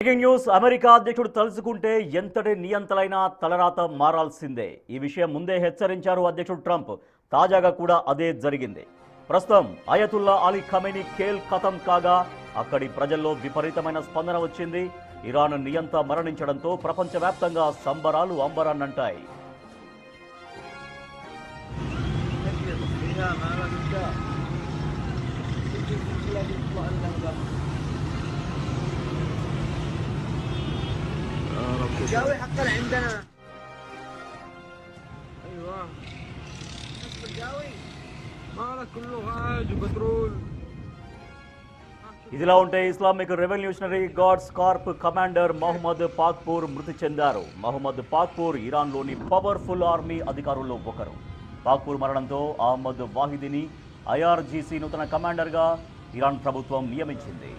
Breaking news America అధ్యక్షుడు తలుచుకుంటే ఎంతటి నియంతలైనా తలరాత మారాల్సిందే. ఈ విషయం ముందే హెచ్చరించారు అధ్యక్షుడు ట్రంప్. తాజాగా కూడా అదే జరిగింది. ప్రస్తుతం అయతుల్లా అలీ ఖమేనీ ఖేల్ ఖతం కాగా అక్కడి ప్రజల్లో విపరీతమైన స్పందన వచ్చింది. ఇరాన్ నియంత మరణించడంతో ప్రపంచవ్యాప్తంగా సంబరాలు అంబరాన్నంటాయి. الجوي حقا عندنا ايوه نصف الجوي مالك كله غاز وبترول. ఇదిలా ఉంటే Islamic revolutionary guards corp commander Mohammad Pakpour మృతి చెందారు. మహమ్మద్ పాక్పూర్ ఇరాన్లోని పవర్ఫుల్ ఆర్మీ అధికారుల్లో ఒకరు. పాక్పూర్ మరణంతో అహ్మద్ వాహిదీని ఐఆర్జీసీ నూతన కమాండర్గా ఇరాన్ ప్రభుత్వం నియమించింది.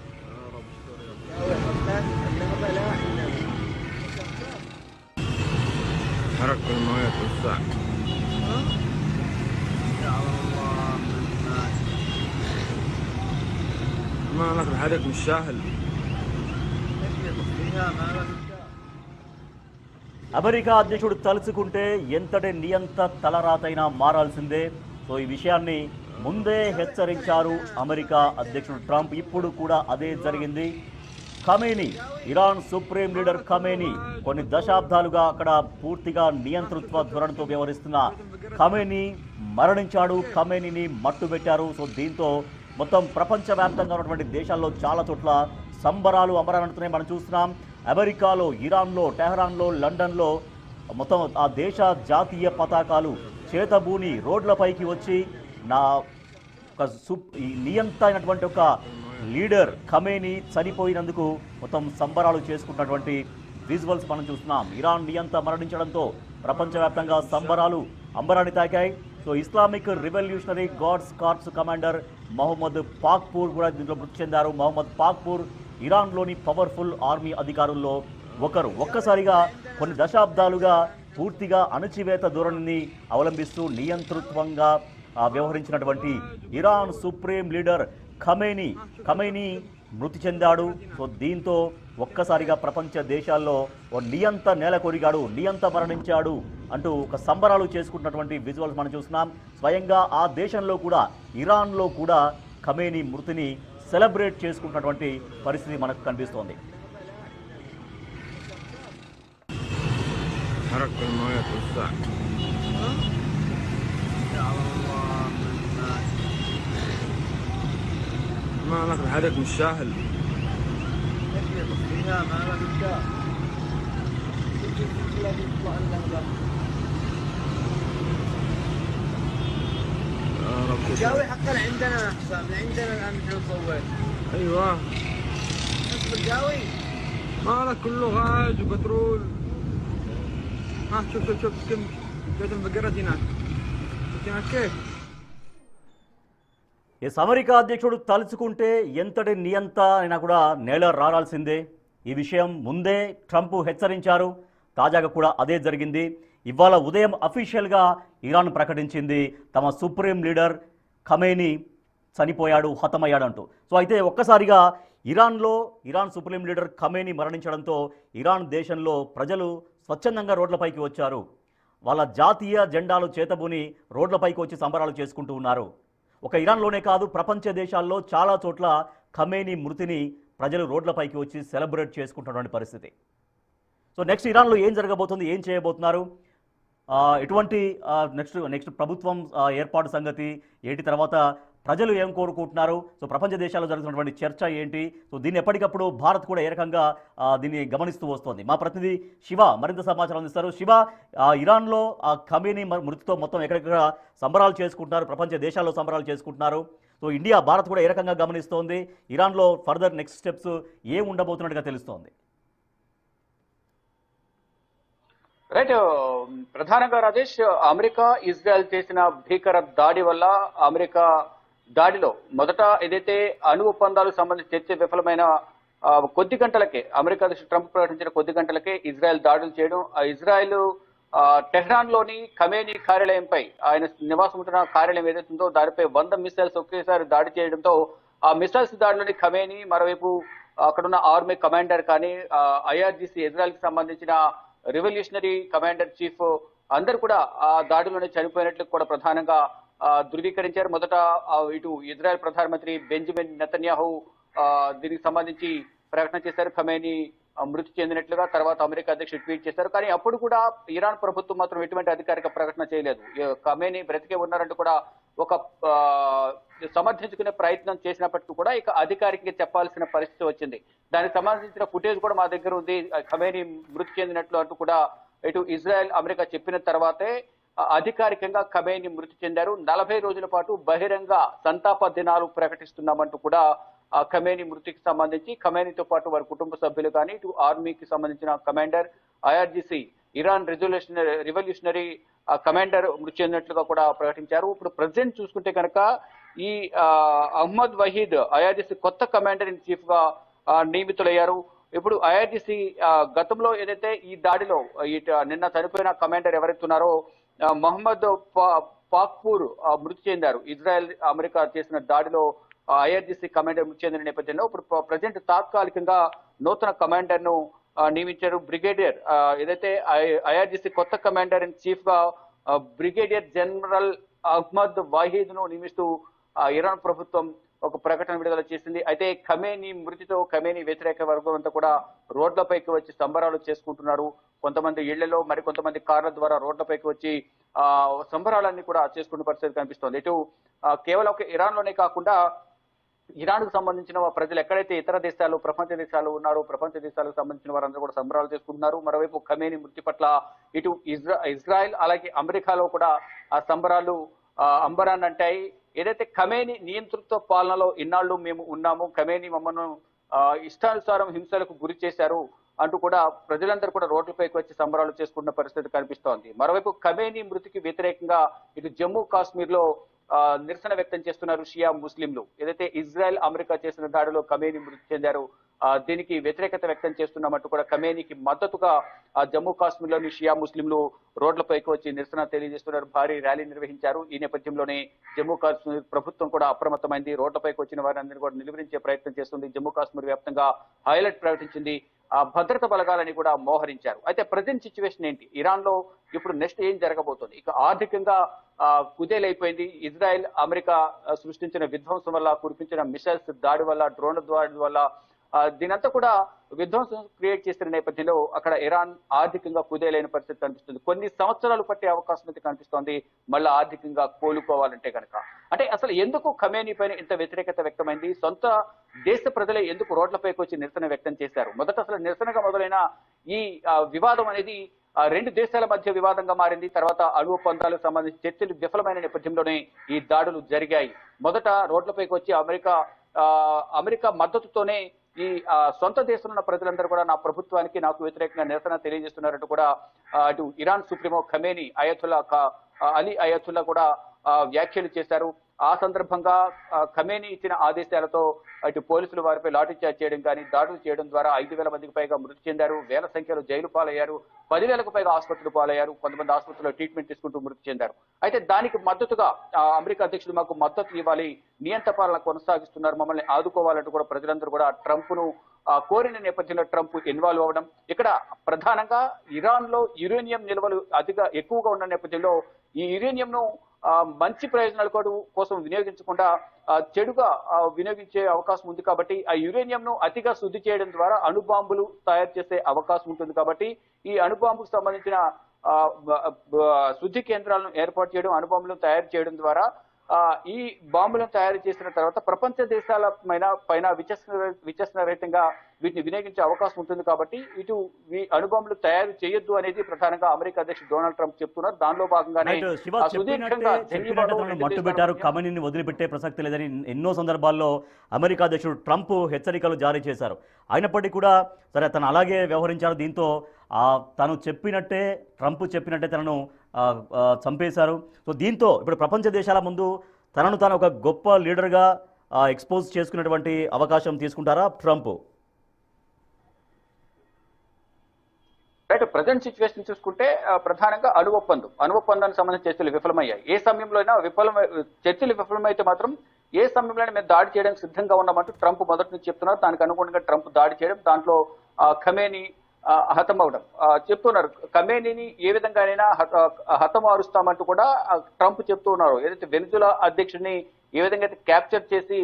حرك المويه توسع يا الله ما لك الحرك مش سهل. అమెరికా అధ్యక్షుడు తలుచుకుంటే ఎంతటి నియంత తలరాతైనా మారాల్సిందే. సో ఈ విషయాన్ని ముందే హెచ్చరించారు అమెరికా అధ్యక్షుడు ట్రంప్. ఇప్పుడు కూడా అదే జరిగింది. Khamenei, Iran supreme leader Khamenei కొన్ని దశాబ్దాలుగా అక్కడ పూర్తిగా నియంతృత్వ ధోరణితో వ్యవహరిస్తున్న ఖమేనీ మరణించాడు. ఖమేనీని మట్టుబెట్టారు. సో దీంతో మొత్తం ప్రపంచవ్యాప్తంగా ఉన్నటువంటి దేశాల్లో చాలా చోట్ల సంబరాలు అంబరాన్నంటున్నాయి మనం చూస్తున్నాం. అమెరికాలో, ఇరాన్లో, టెహరాన్లో, లండన్లో మొత్తం ఆ దేశ జాతీయ పతాకాలు చేతబూని రోడ్లపైకి వచ్చి ఈ నియంత అయినటువంటి ఒక లీడర్ ఖమేనీ చనిపోయినందుకు మొత్తం సంబరాలు చేసుకుంటున్నటువంటి విజువల్స్ మనం చూస్తున్నాం. ఇరాన్ నియంత మరణించడంతో ప్రపంచవ్యాప్తంగా సంబరాలు అంబరాన్ని తాకాయి. So Islamic revolutionary guards corps commander Mohammad Pakpour కూడా దీంట్లో మృతి చెందారు. మహమ్మద్ పాక్పూర్ ఇరాన్లోని పవర్ఫుల్ ఆర్మీ అధికారుల్లో ఒకరు. ఒక్కసారిగా కొన్ని దశాబ్దాలుగా పూర్తిగా అణచివేత ధోరణిని అవలంబిస్తూ నియంతృత్వంగా వ్యవహరించినటువంటి ఇరాన్ సుప్రీం లీడర్ ఖమేనీ మృతి చెందాడు. సో దీంతో ఒక్కసారిగా ప్రపంచ దేశాల్లో ఓ నియంత నేలకొరిగాడు, నియంత మరణించాడు అంటూ ఒక సంబరాలు చేసుకుంటున్నటువంటి విజువల్స్ మనం చూస్తున్నాం. స్వయంగా ఆ దేశంలో కూడా, ఇరాన్లో కూడా ఖమేనీ మృతిని సెలబ్రేట్ చేసుకుంటున్నటువంటి పరిస్థితి మనకు కనిపిస్తోంది. ما لك الحرك مش سهل. الجوي حقا عندنا احسن من عندنا الان نحن نصور. ايوه نصف الجوي مالك كله غاز وبترول. ها شوف كم جت انفجرت هناك. شفت هناك كيف. అమెరికా అధ్యక్షుడు తలుచుకుంటే ఎంతటి నియంత అయినా కూడా నేల రారాల్సిందే. ఈ విషయం ముందే ట్రంప్ హెచ్చరించారు. తాజాగా కూడా అదే జరిగింది. ఇవాళ ఉదయం అఫీషియల్గా ఇరాన్ ప్రకటించింది తమ సుప్రీం లీడర్ ఖమేనీ చనిపోయాడు, హతమయ్యాడు అంటూ. సో అయితే ఒక్కసారిగా ఇరాన్ సుప్రీం లీడర్ ఖమేనీ మరణించడంతో ఇరాన్ దేశంలో ప్రజలు స్వచ్ఛందంగా రోడ్లపైకి వచ్చారు. వాళ్ళ జాతీయ జెండాలు చేతబూని రోడ్లపైకి వచ్చి సంబరాలు చేసుకుంటూ ఉన్నారు. ఒక ఇరాన్లోనే కాదు, ప్రపంచ దేశాల్లో చాలా చోట్ల ఖమేనీ మృతిని ప్రజలు రోడ్లపైకి వచ్చి సెలబ్రేట్ చేసుకుంటున్నటువంటి పరిస్థితి. సో నెక్స్ట్ ఇరాన్లో ఏం జరగబోతుంది, ఏం చేయబోతున్నారు, ఎటువంటి నెక్స్ట్ ప్రభుత్వం ఏర్పాటు సంగతి ఏంటి, తర్వాత ప్రజలు ఏం కోరుకుంటున్నారు, సో ప్రపంచ దేశాల్లో జరుగుతున్నటువంటి చర్చ ఏంటి, సో దీన్ని ఎప్పటికప్పుడు భారత్ కూడా ఏ రకంగా దీన్ని గమనిస్తూ వస్తోంది. మా ప్రతినిధి శివ మరింత సమాచారం అందిస్తారు. శివ, ఇరాన్లో ఖమేనీ మృతితో మొత్తం ఎక్కడెక్కడ సంబరాలు చేసుకుంటున్నారు, ప్రపంచ దేశాల్లో సంబరాలు చేసుకుంటున్నారు, సో ఇండియా, భారత్ కూడా ఏ రకంగా గమనిస్తోంది, ఇరాన్లో ఫర్దర్ నెక్స్ట్ స్టెప్స్ ఏం ఉండబోతున్నట్టుగా తెలుస్తోంది? రైట్, ప్రధానంగా రాజేష్, అమెరికా ఇజ్రాయెల్ చేసిన భీకర దాడి వల్ల అమెరికా దాడిలో మొదట ఏదైతే అణు ఒప్పందాలకు సంబంధించి చర్చ విఫలమైన కొద్ది గంటలకే, అమెరికా అధ్యక్షుడు ట్రంప్ ప్రకటించిన కొద్ది గంటలకే ఇజ్రాయెల్ దాడులు చేయడం, ఇజ్రాయెల్ టెహ్రాన్ లోని ఖమేనీ కార్యాలయంపై, ఆయన నివాసం ఉంటున్న కార్యాలయం ఏదైతుందో దానిపై 100 మిసైల్స్ ఒకేసారి దాడి చేయడంతో ఆ మిసైల్స్ దాడిలోని ఖమేనీ, మరోవైపు అక్కడున్న ఆర్మీ కమాండర్ కానీ ఐఆర్జీసీ ఇజ్రాయెల్ కి సంబంధించిన రెవల్యూషనరీ కమాండర్ చీఫ్ అందరూ కూడా ఆ దాడిలోనే చనిపోయినట్లు కూడా ప్రధానంగా ధృవీకరించారు. మొదట ఇటు ఇజ్రాయెల్ ప్రధానమంత్రి బెంజమిన్ నెతన్యాహు దీనికి సంబంధించి ప్రకటన చేశారు, ఖమేనీ మృతి చెందినట్లుగా. తర్వాత అమెరికా అధ్యక్షుడు ట్వీట్ చేశారు. కానీ అప్పుడు కూడా ఇరాన్ ప్రభుత్వం మాత్రం ఎటువంటి అధికారిక ప్రకటన చేయలేదు. ఖమేనీ బ్రతికే ఉన్నారంటూ కూడా ఒక సమర్థించుకునే ప్రయత్నం చేసినప్పటికీ కూడా ఇక అధికారికంగా చెప్పాల్సిన పరిస్థితి వచ్చింది. దానికి సంబంధించిన ఫుటేజ్ కూడా మా దగ్గర ఉంది. ఖమేనీ మృతి చెందినట్లు అంటూ కూడా ఇటు ఇజ్రాయెల్ అమెరికా చెప్పిన తర్వాతే అధికారికంగా ఖమేనీ మృతి చెందారు. 40 రోజుల పాటు బహిరంగ సంతాప దినాలు ప్రకటిస్తున్నామంటూ కూడా ఖమేనీ మృతికి సంబంధించి ఖమేనీతో పాటు వారి కుటుంబ సభ్యులు కానీ ఇటు ఆర్మీకి సంబంధించిన commander IRGC Iran revolutionary commander మృతి చెందినట్లుగా కూడా ప్రకటించారు. ఇప్పుడు ప్రెసిడెంట్ చూసుకుంటే కనుక ఈ అహ్మద్ వహీద్ ఐఆర్జీసీ కొత్త కమాండర్ ఇన్ చీఫ్ గా నియమితులయ్యారు. ఇప్పుడు ఐఆర్జీసీ గతంలో ఏదైతే ఈ దాడిలో నిన్న చనిపోయిన కమాండర్ ఎవరైతే ఉన్నారో మహమ్మద్ పాక్పూర్ మృతి చెందారు. ఇజ్రాయెల్ అమెరికా చేసిన దాడిలో ఐఆర్జీసీ కమాండర్ మృతి చెందిన నేపథ్యంలో ఇప్పుడు ప్రజెంట్ తాత్కాలికంగా నూతన కమాండర్ ను నియమించారు. బ్రిగేడియర్ ఏదైతే ఐఆర్జీసీ కొత్త కమాండర్ ఇన్ చీఫ్ గా బ్రిగేడియర్ జనరల్ అహ్మద్ వాహీద్ ను నియమిస్తూ ఇరాన్ ప్రభుత్వం ఒక ప్రకటన విడుదల చేసింది. అయితే ఖమేనీ మృతితో ఖమేనీ వ్యతిరేక వర్గం అంతా కూడా రోడ్లపైకి వచ్చి సంబరాలు చేసుకుంటున్నారు. కొంతమంది ఇళ్లలో మరి కొంతమంది కార్ల ద్వారా రోడ్లపైకి వచ్చి సంబరాలన్నీ కూడా చేసుకునే పరిస్థితి కనిపిస్తోంది. ఇటు కేవలం ఒక ఇరాన్ లోనే కాకుండా ఇరాన్ కు సంబంధించిన ప్రజలు ఎక్కడైతే ఇతర దేశాలు ప్రపంచ దేశాలు ఉన్నారో ప్రపంచ దేశాలకు సంబంధించిన వారందరూ కూడా సంబరాలు చేసుకుంటున్నారు. మరోవైపు ఖమేనీ మృతి పట్ల ఇటు ఇజ్రాయెల్ అలాగే అమెరికాలో కూడా ఆ సంబరాలు అంబరాన్ని అంటాయి. ఏదైతే ఖమేనీ నియంతృత్వ పాలనలో ఇన్నాళ్ళు మేము ఉన్నాము, ఖమేనీ మమ్మల్ని ఇష్టానుసారం హింసలకు గురి చేశారు అంటూ కూడా ప్రజలందరూ కూడా రోడ్లపైకి వచ్చి సంబరాలు చేసుకున్న పరిస్థితి కనిపిస్తోంది. మరోవైపు ఖమేనీ మృతికి వ్యతిరేకంగా ఇటు జమ్మూ కాశ్మీర్ లో నిరసన వ్యక్తం చేస్తున్నారు షియా ముస్లింలు. ఏదైతే ఇజ్రాయెల్ అమెరికా చేసిన దాడిలో ఖమేనీ మృతి చెందారు, దీనికి వ్యతిరేకత వ్యక్తం చేస్తున్నామంటూ కూడా ఖమేనీకి మద్దతుగా జమ్మూ కాశ్మీర్ లోని షియా ముస్లింలు రోడ్లపైకి వచ్చి నిరసన తెలియజేస్తున్నారు. భారీ ర్యాలీ నిర్వహించారు. ఈ నేపథ్యంలోనే జమ్మూ కాశ్మీర్ ప్రభుత్వం కూడా అప్రమత్తమైంది. రోడ్లపైకి వచ్చిన వారందరినీ కూడా నిలువరించే ప్రయత్నం చేస్తుంది. జమ్మూ కాశ్మీర్ వ్యాప్తంగా హైలైట్ ప్రకటించింది. భద్రత బలగాలని కూడా మోహరించారు. అయితే ప్రజెంట్ సిచ్యువేషన్ ఏంటి? ఇరాన్ లో ఇప్పుడు నెక్స్ట్ ఏం జరగబోతోంది? ఇక ఆర్థికంగా కుదేలైపోయింది. ఇజ్రాయెల్ అమెరికా సృష్టించిన విధ్వంసం వల్ల, కురిపించిన మిసైల్స్ దాడి వల్ల, డ్రోన్ దాడి వల్ల దీనంతా కూడా విధ్వంసం క్రియేట్ చేసిన నేపథ్యంలో అక్కడ ఇరాన్ ఆర్థికంగా కుదేలైన పరిస్థితి కనిపిస్తుంది. కొన్ని సంవత్సరాలు పట్టే అవకాశం అయితే కనిపిస్తోంది మళ్ళీ ఆర్థికంగా కోలుకోవాలంటే కనుక. అంటే అసలు ఎందుకు ఖమేనీ పైన ఇంత వ్యతిరేకత వ్యక్తమైంది? సొంత దేశ ప్రజలే ఎందుకు రోడ్లపైకి వచ్చి నిరసన వ్యక్తం చేశారు? మొదట అసలు నిరసనగా మొదలైన ఈ వివాదం అనేది రెండు దేశాల మధ్య వివాదంగా మారింది. తర్వాత అణు ఒప్పందాలకు సంబంధించి చర్చలు విఫలమైన నేపథ్యంలోనే ఈ దాడులు జరిగాయి. మొదట రోడ్లపైకి వచ్చి అమెరికా మద్దతుతోనే ఈ సొంత దేశంలో ఉన్న ప్రజలందరూ కూడా నా ప్రభుత్వానికి నాకు వ్యతిరేకంగా నిరసన తెలియజేస్తున్నారంటూ కూడా అటు Iran supremo Khamenei Ali Ayatollah కూడా వ్యాఖ్యలు చేశారు. ఆ సందర్భంగా ఖమేనీ ఇచ్చిన ఆదేశాలతో అటు పోలీసులు వారిపై లాఠీచార్జ్ చేయడం కానీ దాడులు చేయడం ద్వారా 5,000 మందికి పైగా మృతి చెందారు. వేల సంఖ్యలో జైలు పాలయ్యారు. 10,000కు పైగా ఆసుపత్రులు పాలయ్యారు. కొంతమంది ఆసుపత్రిలో ట్రీట్మెంట్ తీసుకుంటూ మృతి చెందారు. అయితే దానికి మద్దతుగా అమెరికా అధ్యక్షుడు మాకు మద్దతు ఇవ్వాలి, నియంత్రణ పాలన కొనసాగిస్తున్నారు, మమ్మల్ని ఆదుకోవాలంటూ కూడా ప్రజలందరూ కూడా ట్రంప్ ను కోరిన నేపథ్యంలో ట్రంప్ ఇన్వాల్వ్ అవ్వడం. ఇక్కడ ప్రధానంగా ఇరాన్ లో యురేనియం నిల్వలు ఎక్కువగా ఉన్న నేపథ్యంలో ఈ యురేనియం ను మంచి ప్రయోజనాల కోసం వినియోగించకుండా చెడుగా వినియోగించే అవకాశం ఉంది. కాబట్టి ఆ యురేనియం ను అతిగా శుద్ధి చేయడం ద్వారా అణుబాంబులు తయారు చేసే అవకాశం ఉంటుంది. కాబట్టి ఈ అణుబాంబుకు సంబంధించిన శుద్ధి కేంద్రాలను ఏర్పాటు చేయడం, అణుబాంబులను తయారు చేయడం ద్వారా ఈ బాంబులను తయారు చేసిన తర్వాత ప్రపంచ దేశాల పైన విచక్షణ రహితంగా వీటిని వినియోగించే అవకాశం ఉంటుంది. కాబట్టి ఇటు ఈ అణుబాంబులు తయారు చేయొద్దు అనేది ప్రధానంగా అమెరికా అధ్యక్షుడు డొనాల్డ్ ట్రంప్ చెప్తున్నారు. దానిలో భాగంగానే మట్టుబెట్టారు. ఖమేనీని వదిలిపెట్టే ప్రసక్తి లేదని ఎన్నో సందర్భాల్లో అమెరికా అధ్యక్షుడు ట్రంప్ హెచ్చరికలు జారీ చేశారు. అయినప్పటికీ కూడా సరే తను అలాగే వ్యవహరించారు. దీంతో తను చెప్పినట్టే ట్రంప్ చెప్పినట్టే తనను చంపేశారు. సో దీంతో ఇప్పుడు ప్రపంచ దేశాల ముందు తనను తాను ఒక గొప్ప లీడర్గా ఎక్స్పోజ్ చేసుకునేటువంటి అవకాశం తీసుకుంటారా ట్రంప్? రైట్. ప్రజెంట్ సిచ్యువేషన్ చూసుకుంటే ప్రధానంగా అణు ఒప్పందానికి సంబంధించిన చర్చలు విఫలమయ్యాయి. ఏ సమయంలో అయినా చర్చలు విఫలమైతే మాత్రం ఏ సమయంలో మేము దాడి చేయడానికి సిద్ధంగా ఉన్నామంటూ ట్రంప్ మొదటి నుంచి చెప్తున్నారు. దానికి అనుగుణంగా ట్రంప్ దాడి చేయడం, దాంట్లో ఖమేని హతమవడం చెప్తున్నారు. ఖమేనీని ఏ విధంగానైనా హతమారుస్తామంటూ కూడా ట్రంప్ చెప్తూ ఉన్నారు. ఏదైతే వెనిజులా అధ్యక్షుడిని ఏ విధంగా అయితే క్యాప్చర్ చేసి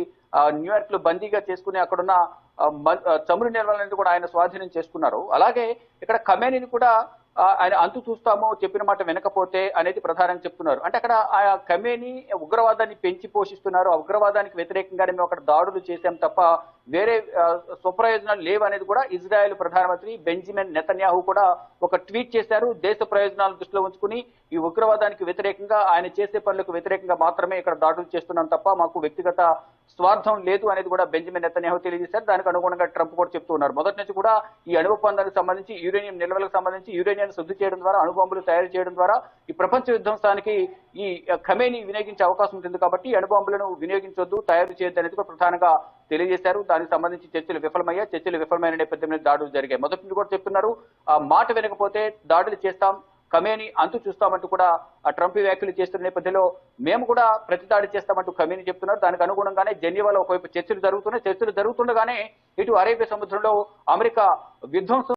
న్యూయార్క్ లో బందీగా చేసుకుని అక్కడున్న చమురు నిల్వలన్నీ కూడా ఆయన స్వాధీనం చేసుకున్నారు. అలాగే ఇక్కడ ఖమేనీని కూడా ఆయన అంతు చూస్తామో చెప్పిన మాట వినకపోతే అనేది ప్రధానంగా చెప్తున్నారు. అంటే అక్కడ ఆ ఖమేనీ ఉగ్రవాదాన్ని పెంచి పోషిస్తున్నారు. ఆ ఉగ్రవాదానికి వ్యతిరేకంగానే మేము అక్కడ దాడులు చేశాం తప్ప వేరే స్వప్రయోజనాలు లేవు అనేది కూడా ఇజ్రాయెల్ ప్రధానమంత్రి బెంజమిన్ నెతన్యాహు కూడా ఒక ట్వీట్ చేశారు. దేశ ప్రయోజనాలను దృష్టిలో ఉంచుకుని ఈ ఉగ్రవాదానికి వ్యతిరేకంగా ఆయన చేసే పనులకు వ్యతిరేకంగా మాత్రమే ఇక్కడ దాడులు చేస్తున్నాం తప్ప మాకు వ్యక్తిగత స్వార్థం లేదు అనేది కూడా బెంజమిన్ నెతన్యాహు తెలియజేశారు. దానికి అనుగుణంగా ట్రంప్ కూడా చెప్తూ ఉన్నారు. మొదటి నుంచి కూడా ఈ అణు ఒప్పందానికి సంబంధించి యురేనియం నిల్వలకు సంబంధించి యురేనియాన్ని శుద్ధి చేయడం ద్వారా, అణుబాంబులు తయారు చేయడం ద్వారా ఈ ప్రపంచ విధ్వంసానికి ఈ ఖమేనీ వినియోగించే అవకాశం ఉంటుంది కాబట్టి అణుబాంబులను వినియోగించొద్దు, తయారు చేయొద్దు అనేది కూడా ప్రధానంగా తెలియజేశారు. దానికి సంబంధించి చర్చలు విఫలమయ్యాయి. చర్చలు విఫలమైన నేపథ్యంలో దాడులు జరిగాయి. మొదటి నుంచి కూడా చెప్తున్నారు, ఆ మాట వినకపోతే దాడులు చేస్తాం, ఖమేనీ అంతు చూస్తామంటూ కూడా ట్రంప్ వ్యాఖ్యలు చేస్తున్న నేపథ్యంలో మేము కూడా ప్రతి దాడి చేస్తామంటూ ఖమేనీ చెప్తున్నారు. దానికి అనుగుణంగానే జెనీవాలో ఒకవైపు చర్చలు జరుగుతున్నాయి. చర్చలు జరుగుతుండగానే ఇటు అరేబియా సముద్రంలో అమెరికా విధ్వంసం